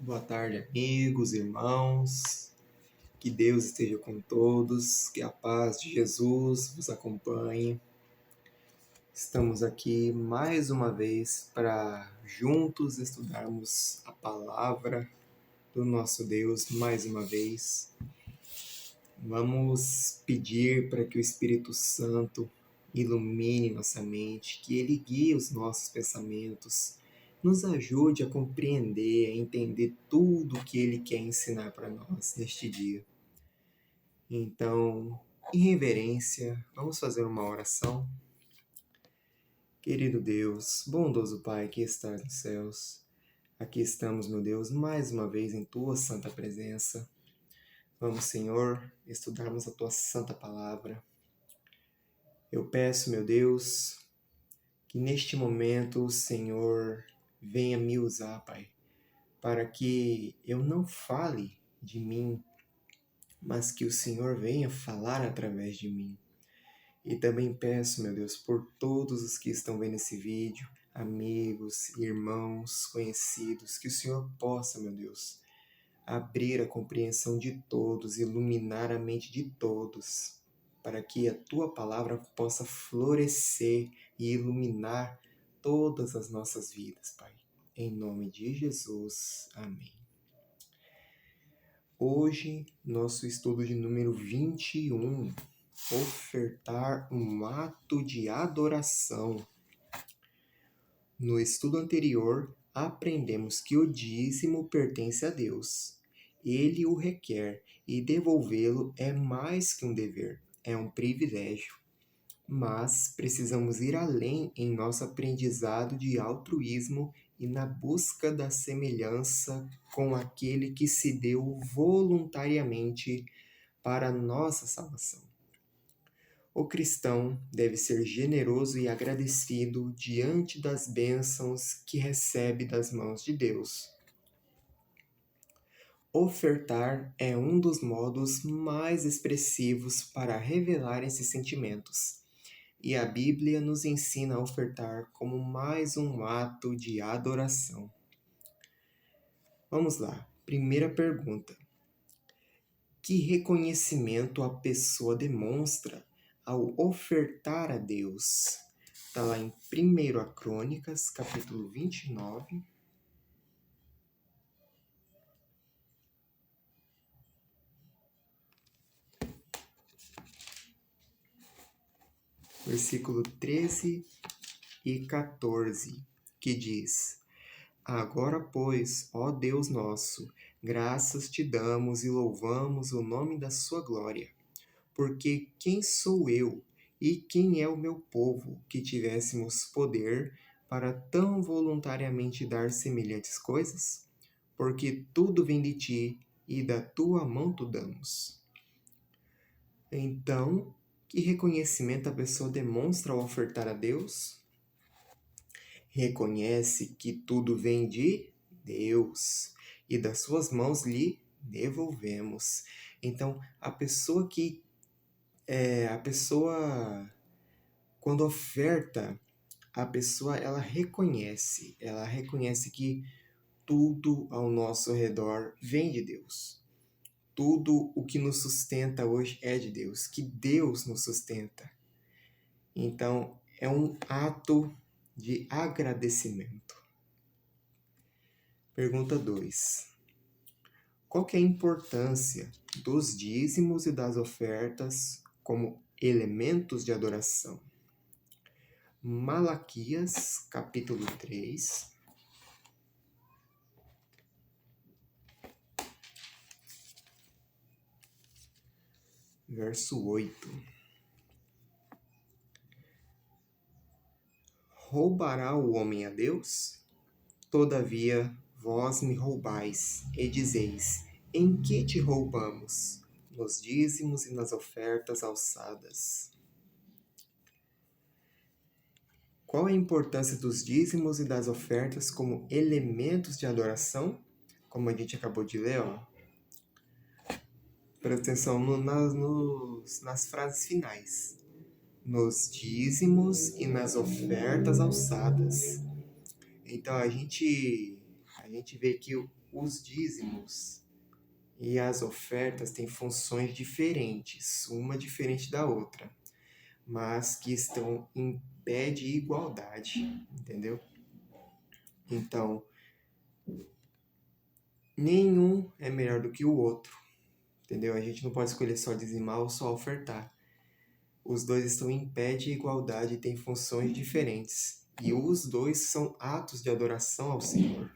Boa tarde, amigos, irmãos. Que Deus esteja com todos, que a paz de Jesus vos acompanhe. Estamos aqui mais uma vez para juntos estudarmos a palavra do nosso Deus mais uma vez. Vamos pedir para que o Espírito Santo ilumine nossa mente, que ele guie os nossos pensamentos, nos ajude a compreender, a entender tudo o que ele quer ensinar para nós neste dia. Então, em reverência, vamos fazer uma oração. Querido Deus, bondoso Pai que estás nos céus, aqui estamos, meu Deus, mais uma vez em tua santa presença. Vamos, Senhor, estudarmos a tua santa palavra. Eu peço, meu Deus, que neste momento o Senhor venha me usar, Pai, para que eu não fale de mim, mas que o Senhor venha falar através de mim. E também peço, meu Deus, por todos os que estão vendo esse vídeo, amigos, irmãos, conhecidos, que o Senhor possa, meu Deus, abrir a compreensão de todos, iluminar a mente de todos, para que a tua palavra possa florescer e iluminar todas as nossas vidas, Pai. Em nome de Jesus. Amém. Hoje, nosso estudo de número 21, ofertar um ato de adoração. No estudo anterior, aprendemos que o dízimo pertence a Deus. Ele o requer e devolvê-lo é mais que um dever, é um privilégio. Mas precisamos ir além em nosso aprendizado de altruísmo e na busca da semelhança com aquele que se deu voluntariamente para a nossa salvação. O cristão deve ser generoso e agradecido diante das bênçãos que recebe das mãos de Deus. Ofertar é um dos modos mais expressivos para revelar esses sentimentos, e a Bíblia nos ensina a ofertar como mais um ato de adoração. Vamos lá, primeira pergunta. Que reconhecimento a pessoa demonstra ao ofertar a Deus? Está lá em 1 Crônicas, capítulo 29. Versículo 13 e 14, que diz: Agora, pois, ó Deus nosso, graças te damos e louvamos o nome da sua glória. Porque quem sou eu e quem é o meu povo que tivéssemos poder para tão voluntariamente dar semelhantes coisas? Porque tudo vem de ti e da tua mão tu damos. Então, que reconhecimento a pessoa demonstra ao ofertar a Deus? Reconhece que tudo vem de Deus e das suas mãos lhe devolvemos. Então, a pessoa quando oferta, a pessoa ela reconhece que tudo ao nosso redor vem de Deus. Tudo o que nos sustenta hoje é de Deus, que Deus nos sustenta. Então, é um ato de agradecimento. Pergunta 2. Qual que é a importância dos dízimos e das ofertas como elementos de adoração? Malaquias, capítulo 3, verso 8. Roubará o homem a Deus? Todavia, vós me roubais, e dizeis: em que te roubamos? Nos dízimos e nas ofertas alçadas. Qual a importância dos dízimos e das ofertas como elementos de adoração? Como a gente acabou de ler, ó. Presta atenção nas frases finais. Nos dízimos e nas ofertas alçadas. Então a gente a gente vê que os dízimos e as ofertas têm funções diferentes, uma diferente da outra, mas que estão em pé de igualdade, entendeu? Então, nenhum é melhor do que o outro, entendeu? A gente não pode escolher só dizimar ou só ofertar. Os dois estão em pé de igualdade e têm funções diferentes. E os dois são atos de adoração ao Senhor.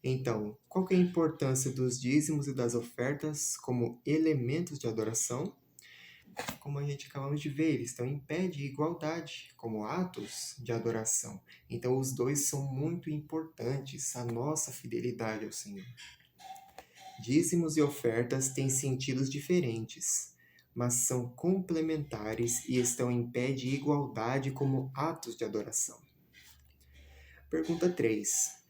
Então, qual que é a importância dos dízimos e das ofertas como elementos de adoração? Como a gente acabamos de ver, eles estão em pé de igualdade, como atos de adoração. Então, os dois são muito importantes, a nossa fidelidade ao Senhor. Dízimos e ofertas têm sentidos diferentes, mas são complementares e estão em pé de igualdade como atos de adoração. Pergunta 3.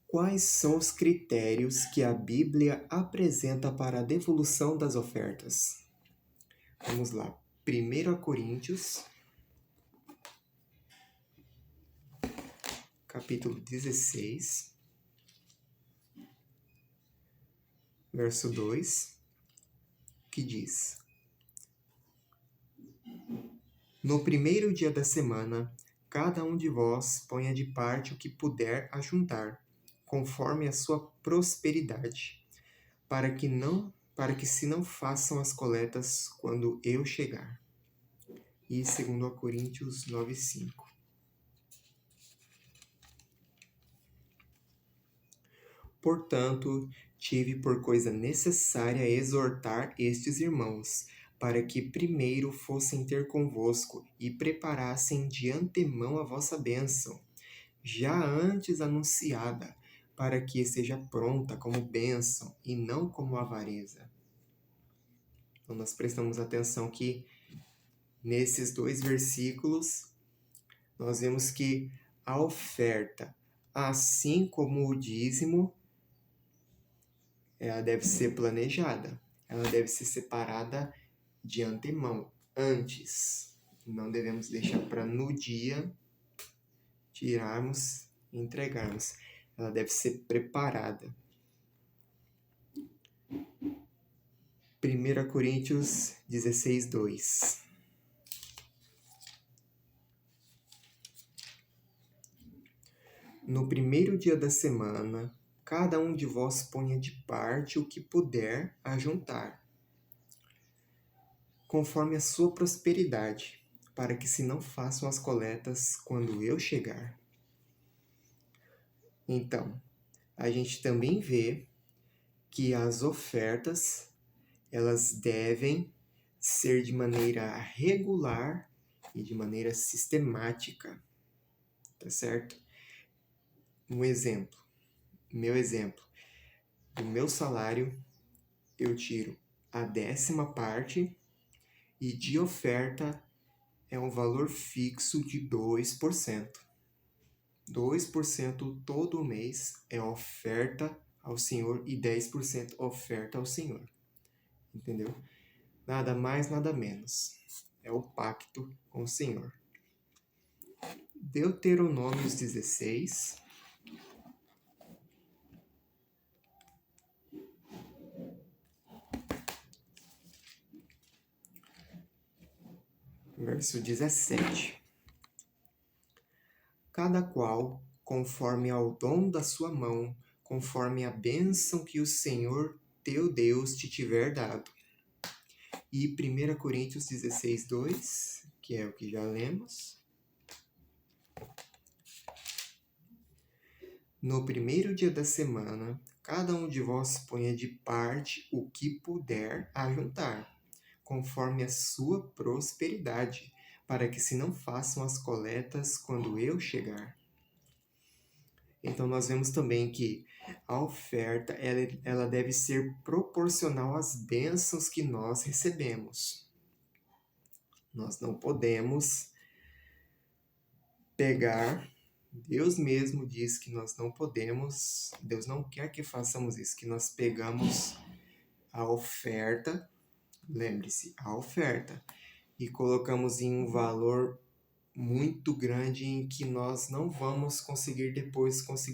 Quais são os critérios que a Bíblia apresenta para a devolução das ofertas? Vamos lá. 1 Coríntios, capítulo 16, verso 2, que diz: No primeiro dia da semana, cada um de vós ponha de parte o que puder ajuntar, conforme a sua prosperidade, para que se não façam as coletas quando eu chegar. E 2 Coríntios 9:5. Portanto, tive por coisa necessária exortar estes irmãos, para que primeiro fossem ter convosco e preparassem de antemão a vossa bênção, já antes anunciada, para que esteja pronta como bênção e não como avareza. Então, nós prestamos atenção que nesses 2 versículos, nós vemos que a oferta, assim como o dízimo, ela deve ser planejada, ela deve ser separada de antemão, antes. Não devemos deixar para no dia tirarmos e entregarmos. Ela deve ser preparada. 1 Coríntios 16:2. No primeiro dia da semana, cada um de vós ponha de parte o que puder ajuntar, conforme a sua prosperidade, para que se não façam as coletas quando eu chegar. Então, a gente também vê que as ofertas, elas devem ser de maneira regular e de maneira sistemática, tá certo? Um exemplo, meu exemplo, do meu salário eu tiro a 10ª parte e de oferta é um valor fixo de 2%. 2% todo mês é oferta ao Senhor e 10% oferta ao Senhor. Entendeu? Nada mais, nada menos. É o pacto com o Senhor. Deuteronômios 16. Verso 17. Cada qual, conforme ao dom da sua mão, conforme a bênção que o Senhor teu Deus te tiver dado. E 1 Coríntios 16:2, que é o que já lemos. No primeiro dia da semana, cada um de vós ponha de parte o que puder ajuntar, conforme a sua prosperidade, para que se não façam as coletas quando eu chegar. Então, nós vemos também que a oferta ela deve ser proporcional às bênçãos que nós recebemos. Nós não podemos pegar, Deus mesmo diz que nós não podemos, Deus não quer que façamos isso, que nós pegamos a oferta, lembre-se, a oferta, e colocamos em um valor muito grande em que nós não vamos conseguir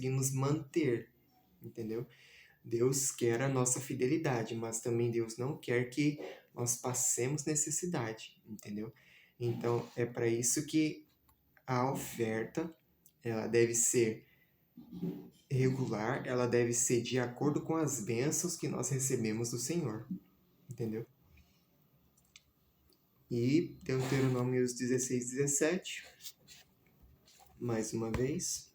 nos manter, entendeu? Deus quer a nossa fidelidade, mas também Deus não quer que nós passemos necessidade, entendeu? Então, é para isso que a oferta, ela deve ser regular, ela deve ser de acordo com as bênçãos que nós recebemos do Senhor, entendeu? E Deuteronômios 16:17, mais uma vez.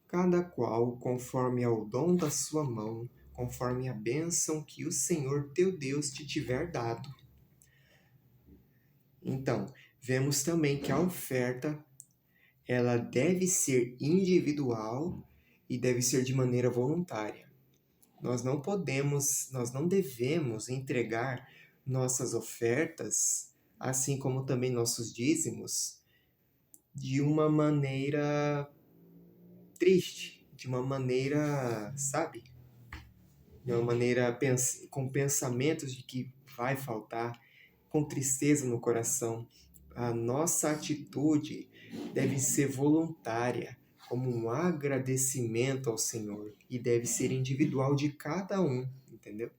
Cada qual conforme ao dom da sua mão, conforme a bênção que o Senhor teu Deus te tiver dado. Então, vemos também que a oferta, ela deve ser individual e deve ser de maneira voluntária. Nós não devemos entregar nossas ofertas, assim como também nossos dízimos, de uma maneira triste, de uma maneira, sabe? De uma maneira com pensamentos de que vai faltar, com tristeza no coração. A nossa atitude deve ser voluntária, como um agradecimento ao Senhor, e deve ser individual de cada um, entendeu?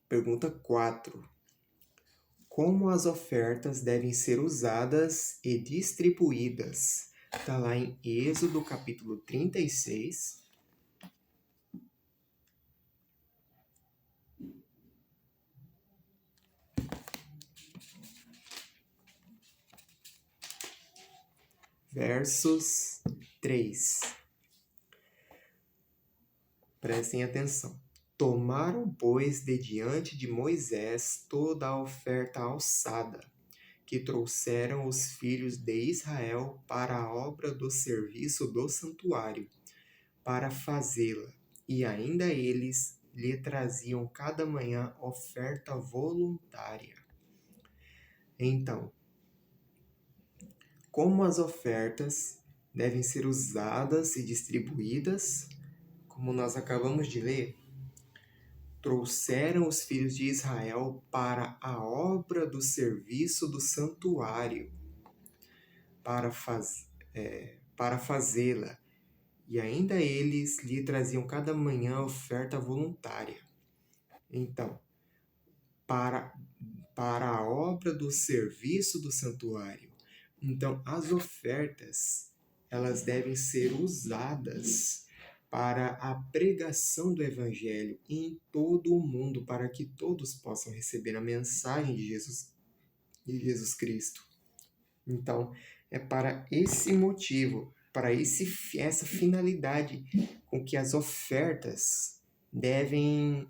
Pergunta 4. Como as ofertas devem ser usadas e distribuídas? Está lá em Êxodo capítulo 36. Versos 3. Prestem atenção. Tomaram, pois, de diante de Moisés toda a oferta alçada, que trouxeram os filhos de Israel para a obra do serviço do santuário, para fazê-la, e ainda eles lhe traziam cada manhã oferta voluntária. Então, como as ofertas devem ser usadas e distribuídas, como nós acabamos de ler, trouxeram os filhos de Israel para a obra do serviço do santuário, para fazê-la, e ainda eles lhe traziam cada manhã oferta voluntária. Então, para a obra do serviço do santuário. Então, as ofertas, elas devem ser usadas para a pregação do Evangelho em todo o mundo, para que todos possam receber a mensagem de Jesus Cristo. Então, é para esse motivo, para essa finalidade com que as ofertas devem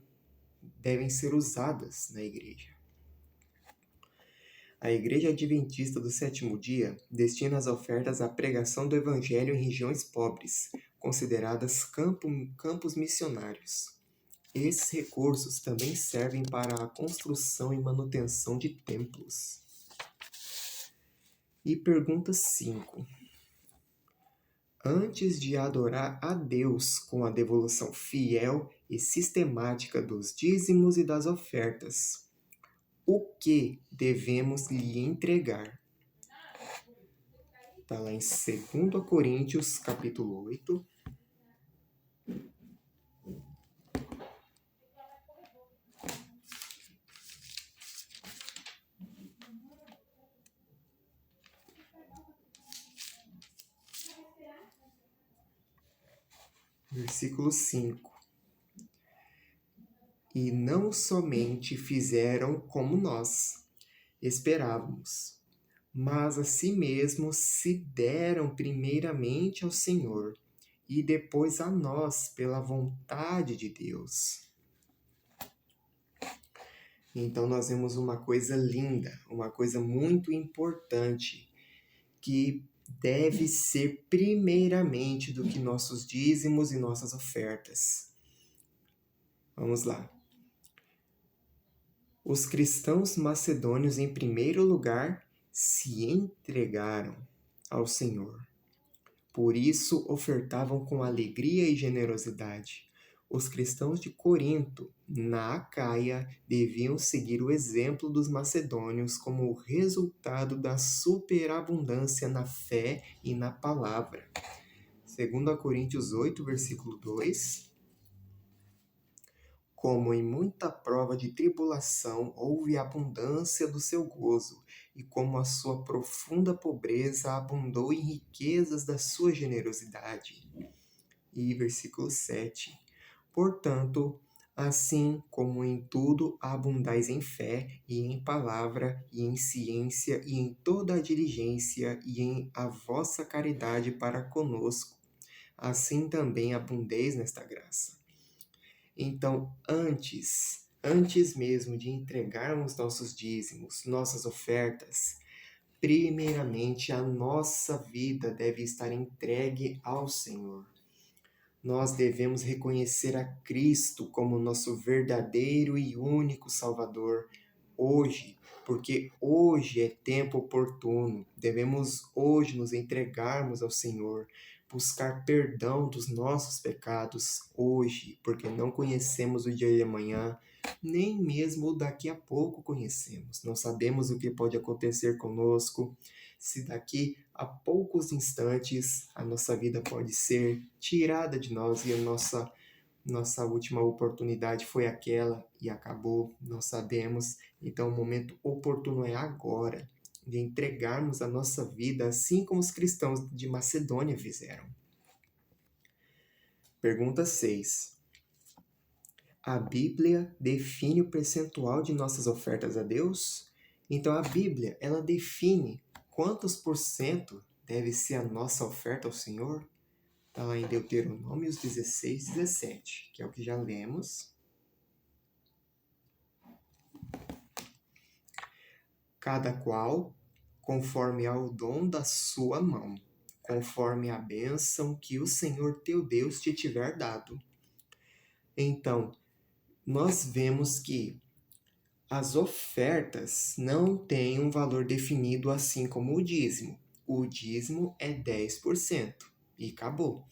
ser usadas na igreja. A Igreja Adventista do Sétimo Dia destina as ofertas à pregação do Evangelho em regiões pobres, consideradas campos missionários. Esses recursos também servem para a construção e manutenção de templos. E pergunta 5. Antes de adorar a Deus com a devolução fiel e sistemática dos dízimos e das ofertas, o que devemos lhe entregar? Está lá em 2 Coríntios, capítulo 8. Versículo 5. E não somente fizeram como nós esperávamos, mas a si mesmos se deram primeiramente ao Senhor e depois a nós pela vontade de Deus. Então nós vemos uma coisa linda, uma coisa muito importante, que deve ser primeiramente do que nossos dízimos e nossas ofertas. Vamos lá. Os cristãos macedônios, em primeiro lugar, se entregaram ao Senhor. Por isso ofertavam com alegria e generosidade. Os cristãos de Corinto, na Acaia, deviam seguir o exemplo dos macedônios como o resultado da superabundância na fé e na palavra. 2 Coríntios 8, versículo 2. Como em muita prova de tribulação houve abundância do seu gozo, e como a sua profunda pobreza abundou em riquezas da sua generosidade. E versículo 7. Portanto, assim como em tudo abundais em fé, e em palavra, e em ciência, e em toda a diligência, e em a vossa caridade para conosco, assim também abundeis nesta graça. Então, antes mesmo de entregarmos nossos dízimos, nossas ofertas, primeiramente a nossa vida deve estar entregue ao Senhor. Nós devemos reconhecer a Cristo como nosso verdadeiro e único Salvador hoje, porque hoje é tempo oportuno. Devemos hoje nos entregarmos ao Senhor, buscar perdão dos nossos pecados hoje, porque não conhecemos o dia de amanhã, nem mesmo o daqui a pouco conhecemos. Não sabemos o que pode acontecer conosco, se daqui a poucos instantes a nossa vida pode ser tirada de nós e a nossa última oportunidade foi aquela e acabou, nós sabemos. Então o momento oportuno é agora, de entregarmos a nossa vida assim como os cristãos de Macedônia fizeram. Pergunta 6. A Bíblia define o percentual de nossas ofertas a Deus? Então a Bíblia, ela define quantos por cento deve ser a nossa oferta ao Senhor? Está lá em Deuteronômio 16, 17, que é o que já lemos. Cada qual, conforme ao dom da sua mão, conforme a bênção que o Senhor teu Deus te tiver dado. Então, nós vemos que as ofertas não têm um valor definido assim como o dízimo. O dízimo é 10% e acabou.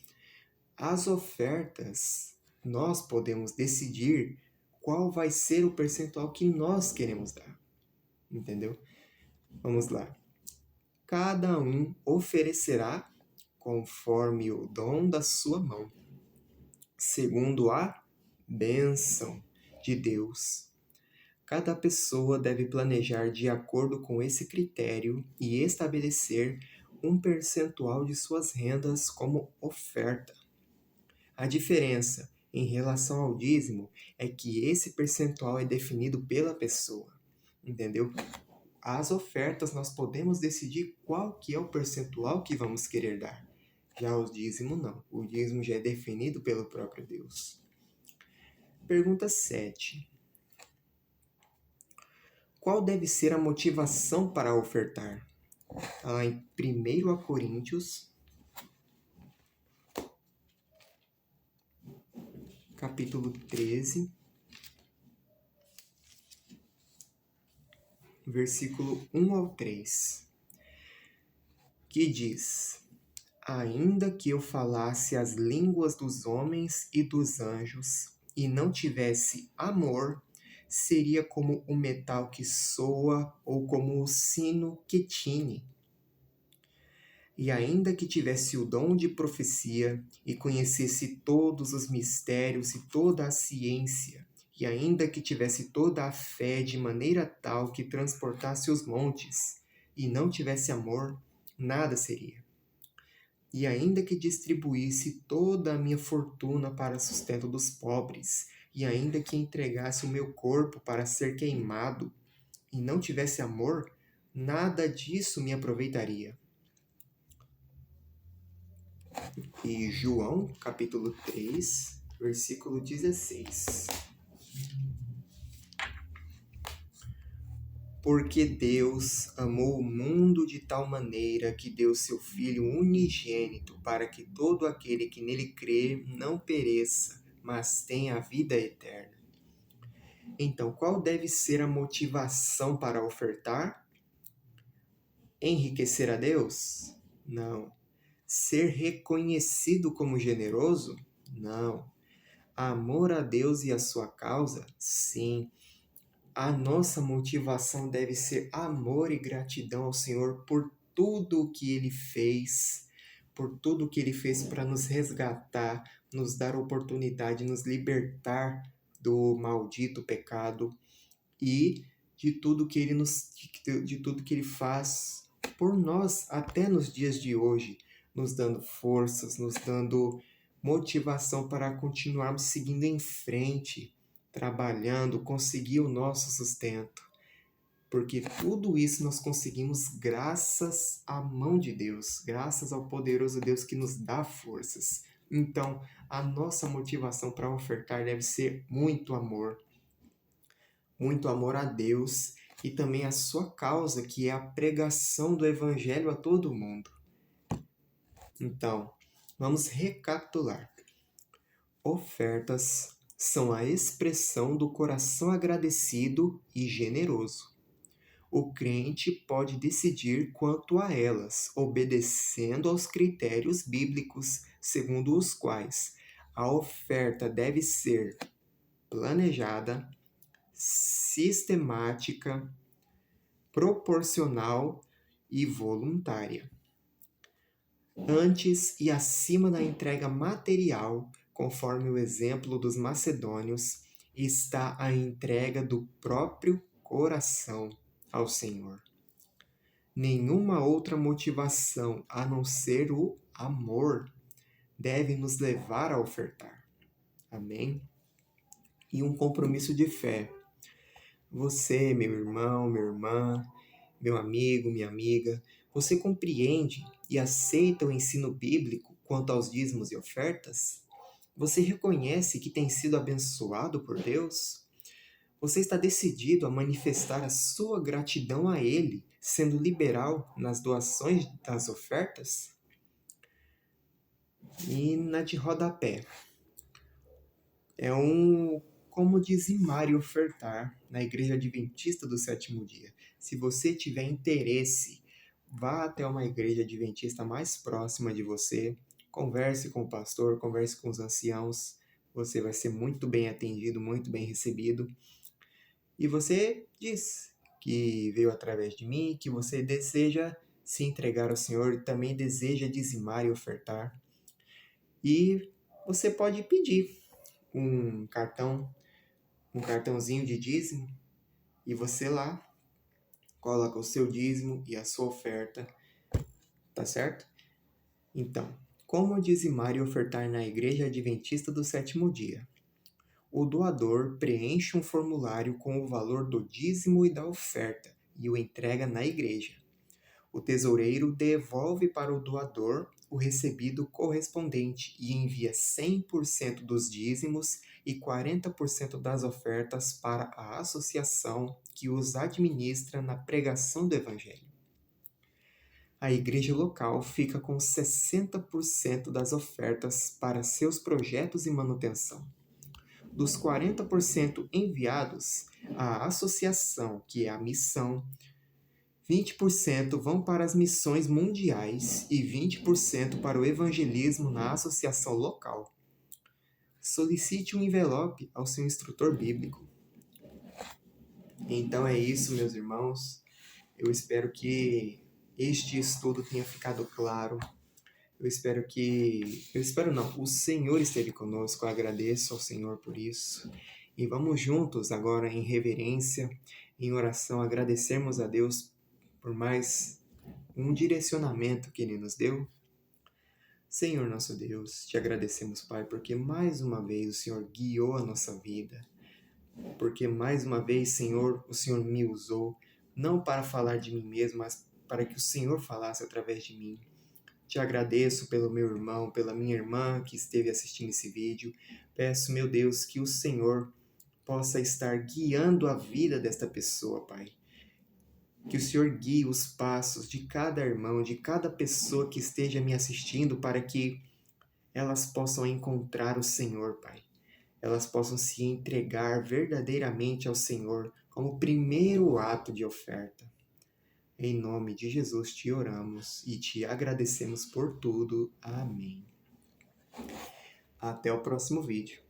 As ofertas, nós podemos decidir qual vai ser o percentual que nós queremos dar. Entendeu? Vamos lá. Cada um oferecerá conforme o dom da sua mão, segundo a bênção de Deus. Cada pessoa deve planejar de acordo com esse critério e estabelecer um percentual de suas rendas como oferta. A diferença em relação ao dízimo é que esse percentual é definido pela pessoa, entendeu? As ofertas nós podemos decidir qual que é o percentual que vamos querer dar. Já o dízimo não. O dízimo já é definido pelo próprio Deus. Pergunta 7. Qual deve ser a motivação para ofertar? Está lá em 1 Coríntios, capítulo 13, versículo 1 ao 3, que diz: Ainda que eu falasse as línguas dos homens e dos anjos, e não tivesse amor, seria como o metal que soa ou como o sino que tine. E ainda que tivesse o dom de profecia, e conhecesse todos os mistérios e toda a ciência, e ainda que tivesse toda a fé de maneira tal que transportasse os montes, e não tivesse amor, nada seria. E ainda que distribuísse toda a minha fortuna para sustento dos pobres, e ainda que entregasse o meu corpo para ser queimado, e não tivesse amor, nada disso me aproveitaria. E João, capítulo 3, versículo 16. Porque Deus amou o mundo de tal maneira que deu seu Filho unigênito para que todo aquele que nele crê não pereça, mas tenha a vida eterna. Então, qual deve ser a motivação para ofertar? Enriquecer a Deus? Não. Ser reconhecido como generoso? Não. Amor a Deus e a sua causa? Sim. A nossa motivação deve ser amor e gratidão ao Senhor por tudo o que Ele fez, por tudo o que Ele fez para nos resgatar, nos dar oportunidade, nos libertar do maldito pecado e de tudo que de tudo que Ele faz por nós até nos dias de hoje, nos dando forças, nos dando motivação para continuarmos seguindo em frente, trabalhando, conseguir o nosso sustento. Porque tudo isso nós conseguimos graças à mão de Deus, graças ao poderoso Deus que nos dá forças. Então, a nossa motivação para ofertar deve ser muito amor a Deus e também a sua causa, que é a pregação do Evangelho a todo mundo. Então, vamos recapitular. Ofertas são a expressão do coração agradecido e generoso. O crente pode decidir quanto a elas, obedecendo aos critérios bíblicos, segundo os quais a oferta deve ser planejada, sistemática, proporcional e voluntária. Antes e acima da entrega material, conforme o exemplo dos macedônios, está a entrega do próprio coração ao Senhor. Nenhuma outra motivação a não ser o amor deve nos levar a ofertar. Amém? E um compromisso de fé. Você, meu irmão, minha irmã, meu amigo, minha amiga, você compreende e aceita o ensino bíblico quanto aos dízimos e ofertas? Você reconhece que tem sido abençoado por Deus? Você está decidido a manifestar a sua gratidão a Ele, sendo liberal nas doações das ofertas? E na de rodapé. É como dizimar e ofertar na Igreja Adventista do Sétimo Dia. Se você tiver interesse, vá até uma igreja adventista mais próxima de você, converse com o pastor, converse com os anciãos, você vai ser muito bem atendido, muito bem recebido. E você diz que veio através de mim, que você deseja se entregar ao Senhor e também deseja dizimar e ofertar. E você pode pedir um cartãozinho de dízimo, e você lá coloca o seu dízimo e a sua oferta, tá certo? Então, como dizimar e ofertar na Igreja Adventista do Sétimo Dia? O doador preenche um formulário com o valor do dízimo e da oferta e o entrega na igreja. O tesoureiro devolve para o doador o recebido correspondente e envia 100% dos dízimos e 40% das ofertas para a associação que os administra na pregação do Evangelho. A igreja local fica com 60% das ofertas para seus projetos e manutenção. Dos 40% enviados à associação, que é a missão, 20% vão para as missões mundiais e 20% para o evangelismo na associação local. Solicite um envelope ao seu instrutor bíblico. Então é isso, meus irmãos. Eu espero que este estudo tenha ficado claro. Eu espero não, o Senhor esteve conosco, eu agradeço ao Senhor por isso. E vamos juntos agora em reverência, em oração, agradecermos a Deus por mais um direcionamento que Ele nos deu. Senhor nosso Deus, te agradecemos, Pai, porque mais uma vez o Senhor guiou a nossa vida. Porque mais uma vez, Senhor, o Senhor me usou, não para falar de mim mesmo, mas para que o Senhor falasse através de mim. Te agradeço pelo meu irmão, pela minha irmã que esteve assistindo esse vídeo. Peço, meu Deus, que o Senhor possa estar guiando a vida desta pessoa, Pai. Que o Senhor guie os passos de cada irmão, de cada pessoa que esteja me assistindo, para que elas possam encontrar o Senhor, Pai. Elas possam se entregar verdadeiramente ao Senhor como primeiro ato de oferta. Em nome de Jesus te oramos e te agradecemos por tudo. Amém. Até o próximo vídeo.